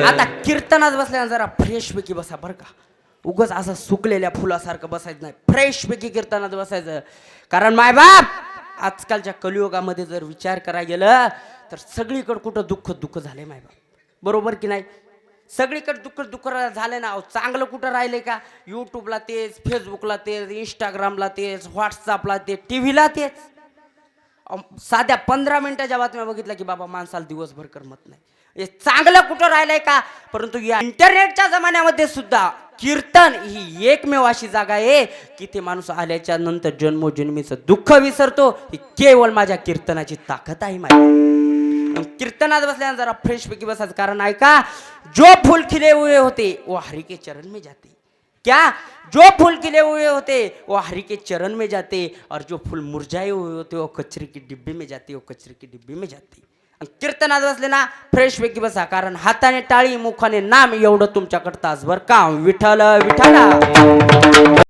आता कीर्तनात बसल्यानं जरा फ्रेश पैकी बसा बरं का. उगच असं सुकलेल्या फुलासारखं बसायचं नाही, फ्रेश पैकी कीर्तनात बसायचं. कारण मायबाप आजकालच्या कलियुगामध्ये जर विचार करायला गेलं तर सगळीकडे कुठं दुःख दुःख झालंय मायबाप, बरोबर की नाही? सगळीकडे दुःख दुःख झालंय ना. चांगलं कुठं राहिलंय का? यूट्यूबला तेच, फेसबुकला तेच, इंस्टाग्रामला तेच, व्हॉट्सअपला तेच, टीव्हीला तेच. साध्या 15 मिनिटाच्या बातम्या बघितल्या की बाबा माणसाला दिवसभर करमत नाही. हे चांगलं कुठं राहिलंय का? परंतु या इंटरनेटच्या जमान्यामध्ये सुद्धा कीर्तन ही एकमेव अशी जागा आहे की ते माणूस आल्याच्या नंतर जन्मोजन्मीचं दुःख विसरतो. ही केवळ माझ्या कीर्तनाची ताकद आहे. माझी कीर्तनात बसल्यानं जरा फ्रेश पैकी बसायचं. कारण ऐका, जो फूल खिले हुए होते वो हरि के चरण में जाते. क्या? जो फूल खिले हुए होते वो हरि के चरण में जाते, और जो फूल मुरझाए हुए होते वो कचरे की डिब्बे में जाते, वो कचरे की डिब्बे में जाते. कीर्तनात बसले ना फ्रेश पैकी बसा. कारण हाताने टाळी मुखाने नाम एवढं तुमच्याकडे तासभर काम. विठ्ठल विठ्ठला.